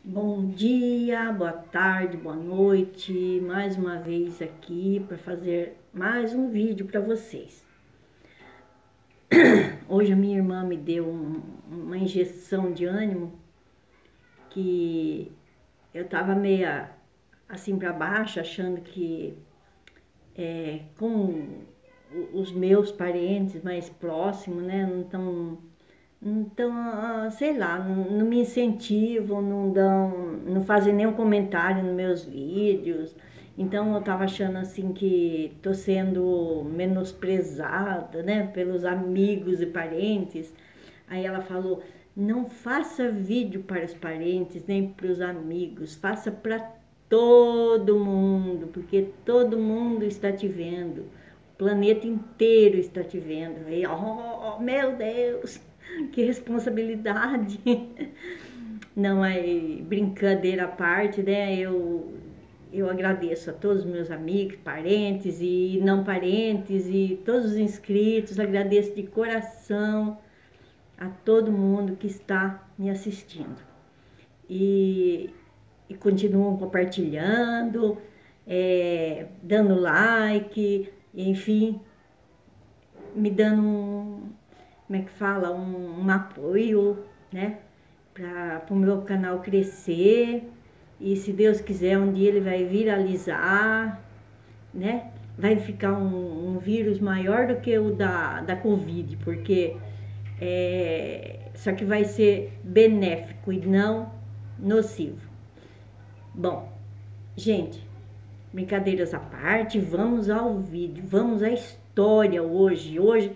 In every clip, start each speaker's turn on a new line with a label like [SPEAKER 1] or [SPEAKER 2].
[SPEAKER 1] Bom dia, boa tarde, boa noite, mais uma vez aqui para fazer mais um vídeo para vocês. Hoje a minha irmã me deu uma injeção de ânimo que eu tava meia assim para baixo, achando que com os meus parentes mais próximos, né, então, sei lá, não me incentivam, não fazem nenhum comentário nos meus vídeos. Então eu tava achando assim que tô sendo menosprezada, né, pelos amigos e parentes. Aí ela falou: "Não faça vídeo para os parentes nem para os amigos, faça para todo mundo, porque todo mundo está te vendo. O planeta inteiro está te vendo." Aí, oh, meu Deus, que responsabilidade. Não, é brincadeira à parte, né? Eu agradeço a todos os meus amigos, parentes e não parentes e todos os inscritos. Agradeço de coração a todo mundo que está me assistindo. E, e continuam compartilhando, dando like, enfim, me dando como é que fala, um apoio, né, para o meu canal crescer. E se Deus quiser, um dia ele vai viralizar, né? Vai ficar um vírus maior do que o da Covid, porque só que vai ser benéfico e não nocivo. Bom, gente, brincadeiras à parte, vamos ao vídeo, vamos à história hoje. Hoje,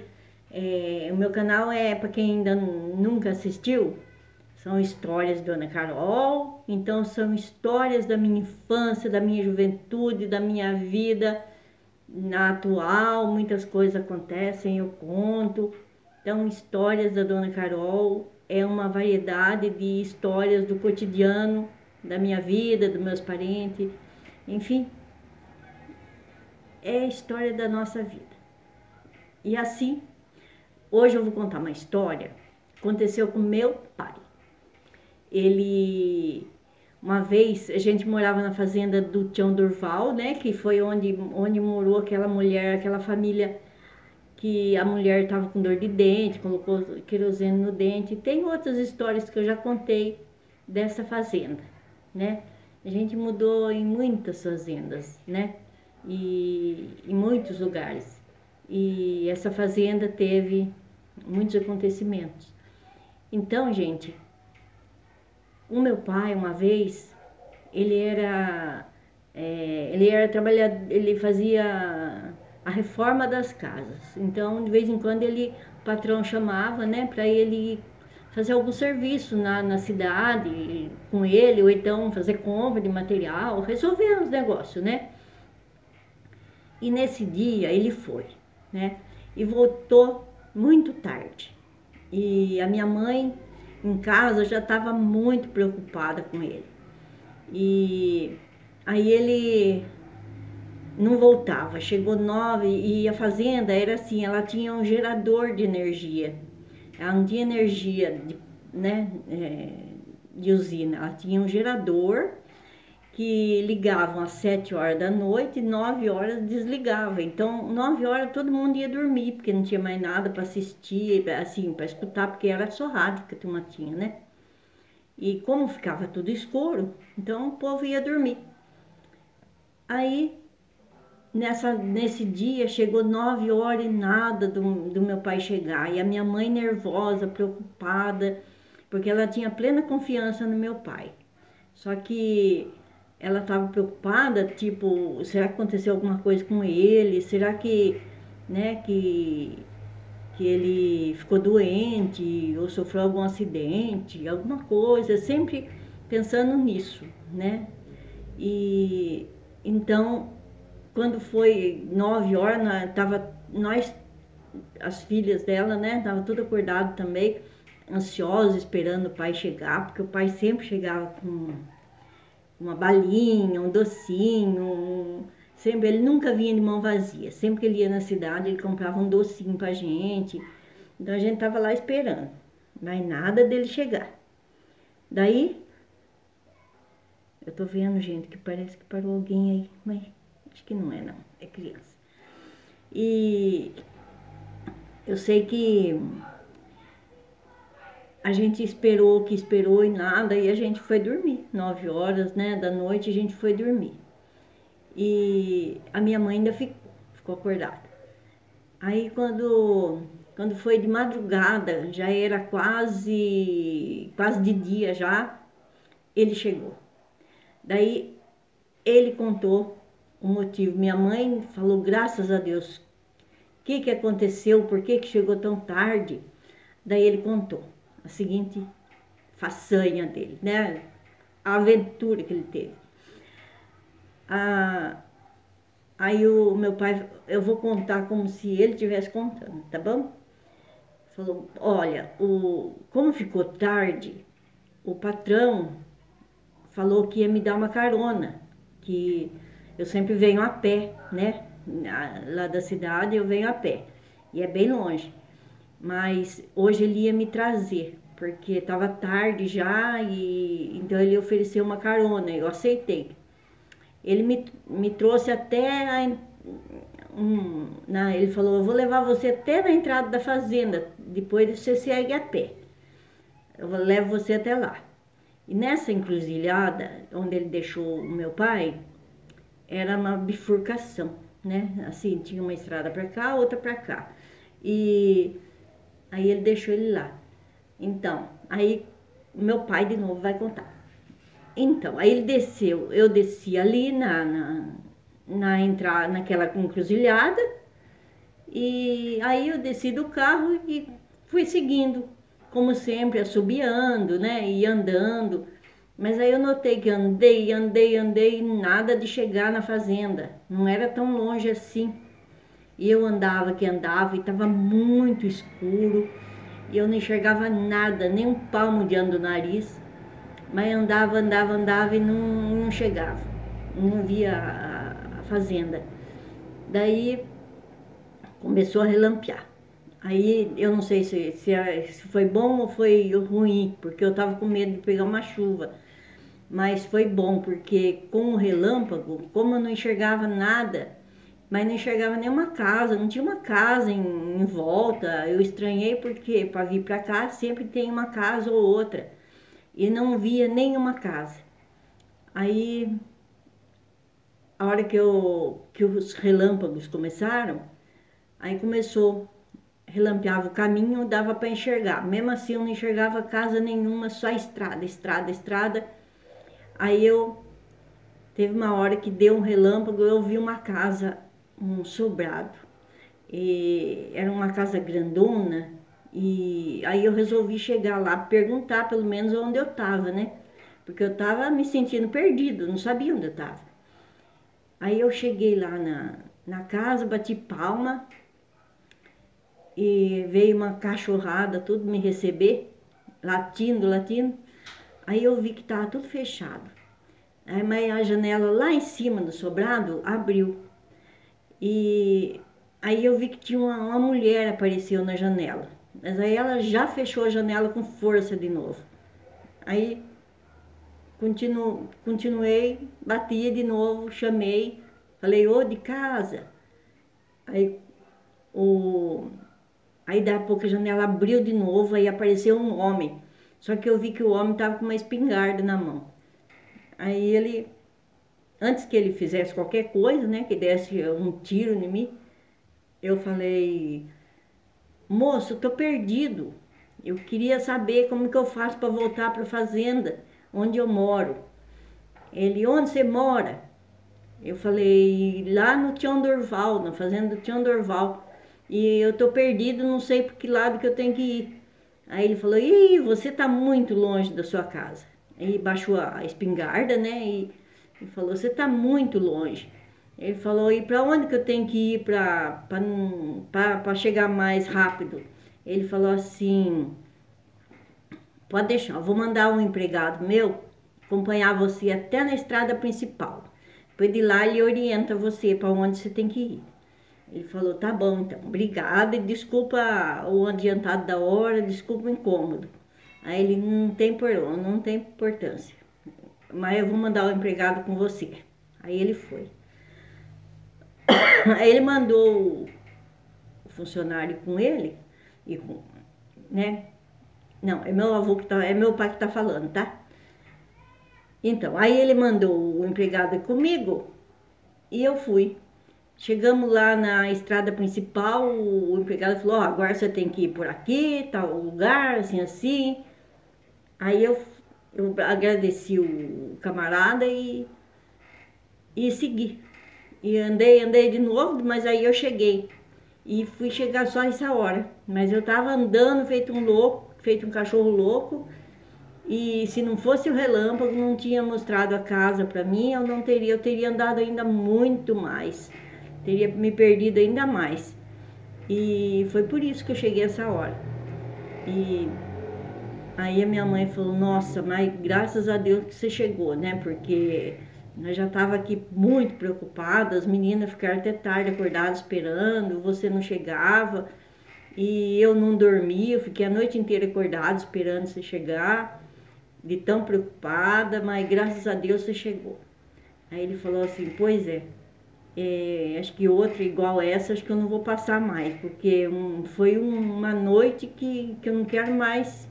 [SPEAKER 1] o meu canal é para quem ainda nunca assistiu, são histórias da Dona Carol. Então são histórias da minha infância, da minha juventude, da minha vida na atual. Muitas coisas acontecem, eu conto. Então, histórias da Dona Carol é uma variedade de histórias do cotidiano, da minha vida, dos meus parentes, enfim, é a história da nossa vida. E assim, hoje eu vou contar uma história que aconteceu com meu pai. Uma vez, a gente morava na fazenda do Tião Durval, né, que foi onde morou aquela mulher, aquela família que a mulher estava com dor de dente, colocou querosene no dente. Tem outras histórias que eu já contei dessa fazenda, né? A gente mudou em muitas fazendas, né? E em muitos lugares. E essa fazenda teve muitos acontecimentos. Então, gente, o meu pai, uma vez, ele era trabalhador, ele fazia a reforma das casas. Então, de vez em quando, o patrão chamava, né, para ele fazer algum serviço na cidade com ele, ou então fazer compra de material, resolver os negócios, né? E nesse dia ele foi, né? E voltou muito tarde. E a minha mãe em casa já estava muito preocupada com ele. E aí ele não voltava, chegou 9 e a fazenda era assim, ela tinha um gerador de energia. Ela não tinha energia né, de usina, ela tinha um gerador que ligavam às 7 horas da noite e 9 horas desligava. Então, 9 horas todo mundo ia dormir, porque não tinha mais nada para assistir, assim, para escutar, porque era só rádio que a turma tinha, né? E como ficava tudo escuro, então o povo ia dormir. Aí, nesse dia, chegou 9 horas e nada do meu pai chegar. E a minha mãe nervosa, preocupada, porque ela tinha plena confiança no meu pai. Só que ela estava preocupada, tipo, será que aconteceu alguma coisa com ele? Será que, né, que ele ficou doente ou sofreu algum acidente, alguma coisa, sempre pensando nisso, né? E então, quando foi 9 horas, nós, as filhas dela, né, tava tudo acordado também, ansiosos, esperando o pai chegar, porque o pai sempre chegava com uma balinha, um docinho, sempre, ele nunca vinha de mão vazia. Sempre que ele ia na cidade, ele comprava um docinho pra gente. Então a gente tava lá esperando, mas nada dele chegar. Daí Eu tô vendo, gente, que parece que parou alguém aí, mas acho que não é, não. É criança. E eu sei que a gente esperou, que esperou e nada, e a gente foi dormir. 9 horas, né, da noite a gente foi dormir. E a minha mãe ainda ficou acordada. Aí quando foi de madrugada, já era quase de dia já, ele chegou. Daí ele contou o motivo. Minha mãe falou, graças a Deus, o que aconteceu, por que chegou tão tarde? Daí ele contou a seguinte façanha dele, né? A aventura que ele teve. Aí o meu pai, eu vou contar como se ele estivesse contando, tá bom? Falou, olha, como ficou tarde, o patrão falou que ia me dar uma carona, que eu sempre venho a pé, né? Lá da cidade eu venho a pé, e é bem longe. Mas hoje ele ia me trazer, porque estava tarde já, e então ele ofereceu uma carona, eu aceitei. Ele me trouxe até ele falou, eu vou levar você até na entrada da fazenda, depois você segue a pé. Eu levo você até lá. E nessa encruzilhada, onde ele deixou o meu pai, era uma bifurcação, né? Assim, tinha uma estrada para cá, outra para cá. E aí ele deixou ele lá. Então, aí meu pai de novo vai contar. Então, aí ele desceu, eu desci ali na entrada, naquela encruzilhada, e aí eu desci do carro e fui seguindo, como sempre, assobiando, né, e andando. Mas aí eu notei que andei, e nada de chegar na fazenda, não era tão longe assim. E eu andava e estava muito escuro, e eu não enxergava nada, nem um palmo diante do nariz. Mas andava e não chegava, não via a fazenda. Daí começou a relampear. Aí eu não sei se foi bom ou foi ruim, porque eu tava com medo de pegar uma chuva. Mas foi bom, porque com o relâmpago, como eu não enxergava nada, mas não enxergava nenhuma casa, não tinha uma casa em volta. Eu estranhei porque para vir para cá sempre tem uma casa ou outra. E não via nenhuma casa. Aí, a hora que os relâmpagos começaram, aí começou, relampeava o caminho, dava para enxergar. Mesmo assim, eu não enxergava casa nenhuma, só estrada. Aí teve uma hora que deu um relâmpago, eu vi uma casa, um sobrado. E era uma casa grandona, e aí eu resolvi chegar lá, perguntar pelo menos onde eu tava, né? Porque eu tava me sentindo perdido, não sabia onde eu tava. Aí eu cheguei lá na casa, bati palma, e veio uma cachorrada tudo me receber, latindo. Aí eu vi que tava tudo fechado. Aí, mas a janela lá em cima do sobrado abriu. E aí eu vi que tinha uma mulher apareceu na janela. Mas aí ela já fechou a janela com força de novo. Aí continuei, batia de novo, chamei, falei, ô, de casa. Aí, aí daí a pouco a janela abriu de novo, aí apareceu um homem. Só que eu vi que o homem estava com uma espingarda na mão. Aí ele, antes que ele fizesse qualquer coisa, né, que desse um tiro em mim, eu falei, moço, eu tô perdido. Eu queria saber como que eu faço para voltar para a fazenda onde eu moro. Ele, onde você mora? Eu falei, lá no Tião Dorval, na fazenda do Tião Dorval. E eu tô perdido, não sei por que lado que eu tenho que ir. Aí ele falou, ih, você tá muito longe da sua casa. Aí baixou a espingarda, né, e falou, você tá muito longe. Ele falou, e para onde que eu tenho que ir para chegar mais rápido? Ele falou assim, pode deixar, eu vou mandar um empregado meu acompanhar você até na estrada principal. Depois de lá ele orienta você para onde você tem que ir. Ele falou, tá bom então, obrigada e desculpa o adiantado da hora, desculpa o incômodo. Aí ele, não tem importância. mas eu vou mandar o empregado com você. Aí ele foi. Aí ele mandou o funcionário com ele, e com, né? Não, é meu avô que tá, é meu pai que tá falando, tá? Então, aí ele mandou o empregado comigo e eu fui. Chegamos lá na estrada principal, o empregado falou, ó, agora você tem que ir por aqui, tal lugar, assim, assim. Aí eu agradeci o camarada e segui. E andei de novo, mas aí eu cheguei. E fui chegar só essa hora. Mas eu tava andando feito um louco, feito um cachorro louco. E se não fosse o relâmpago, não tinha mostrado a casa para mim, eu teria andado ainda muito mais. Teria me perdido ainda mais. E foi por isso que eu cheguei essa hora. E aí a minha mãe falou, nossa, mas graças a Deus que você chegou, né? Porque nós já tava aqui muito preocupadas, as meninas ficaram até tarde acordadas esperando, você não chegava. E eu não dormi, eu fiquei a noite inteira acordada esperando você chegar, de tão preocupada, mas graças a Deus você chegou. Aí ele falou assim, pois é, acho que outra igual essa, acho que eu não vou passar mais, porque foi uma noite que eu não quero mais,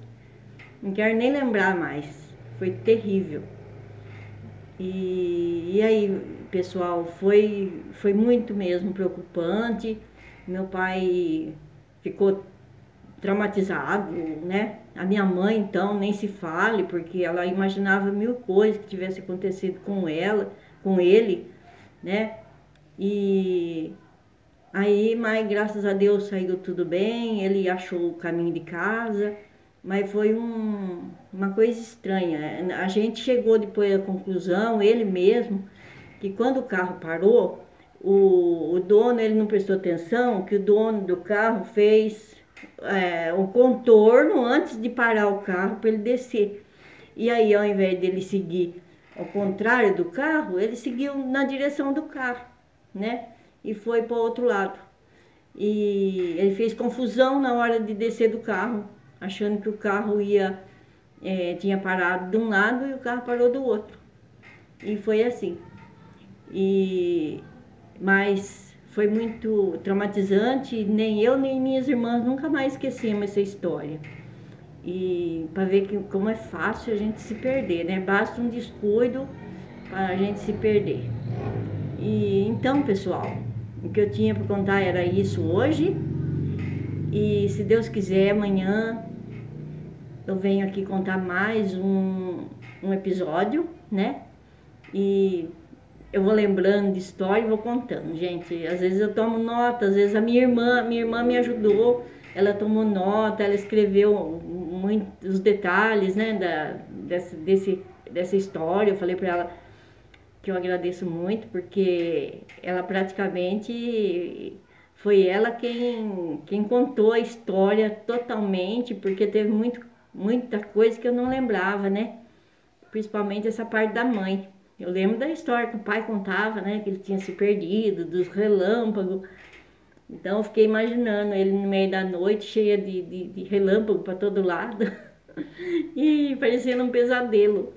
[SPEAKER 1] não quero nem lembrar mais, foi terrível. E aí, pessoal, foi muito mesmo preocupante. Meu pai ficou traumatizado, né? A minha mãe, então, nem se fale, porque ela imaginava mil coisas que tivesse acontecido com ela, com ele, né? E aí, mas graças a Deus saiu tudo bem, ele achou o caminho de casa, mas foi uma coisa estranha. A gente chegou depois à conclusão, ele mesmo, que quando o carro parou, o dono ele não prestou atenção, que o dono do carro fez o contorno antes de parar o carro para ele descer. E aí, ao invés dele seguir ao contrário do carro, ele seguiu na direção do carro, né? E foi para o outro lado. E ele fez confusão na hora de descer do carro, achando que o carro tinha parado de um lado e o carro parou do outro. E foi assim. Mas foi muito traumatizante, nem eu nem minhas irmãs nunca mais esquecemos essa história. E para ver como é fácil a gente se perder, né? Basta um descuido para a gente se perder. E então, pessoal, o que eu tinha para contar era isso hoje. E se Deus quiser, amanhã eu venho aqui contar mais um episódio, né? E eu vou lembrando de história e vou contando, gente. Às vezes eu tomo nota, às vezes a minha irmã me ajudou, ela tomou nota, ela escreveu muitos detalhes, né, dessa história. Eu falei para ela que eu agradeço muito, porque ela praticamente foi ela quem contou a história totalmente, porque teve muita coisa que eu não lembrava, né? Principalmente essa parte da mãe. Eu lembro da história que o pai contava, né? Que ele tinha se perdido, dos relâmpagos. Então eu fiquei imaginando ele no meio da noite, cheia de relâmpago para todo lado. E parecendo um pesadelo.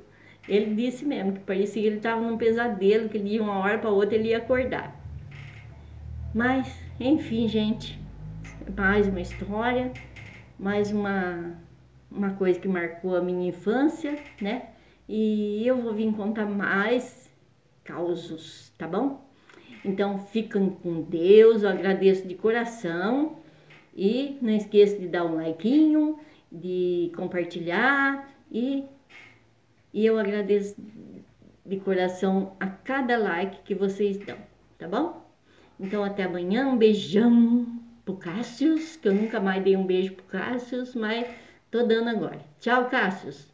[SPEAKER 1] Ele disse mesmo que parecia que ele estava num pesadelo, que de uma hora para outra ele ia acordar. Mas, enfim, gente, mais uma história, mais uma coisa que marcou a minha infância, né? E eu vou vir contar mais causos, tá bom? Então, fiquem com Deus, eu agradeço de coração. E não esqueça de dar um likeinho, de compartilhar. E eu agradeço de coração a cada like que vocês dão, tá bom? Então, até amanhã. Um beijão pro Cássius, que eu nunca mais dei um beijo pro Cássius, mas tô dando agora. Tchau, Cássius!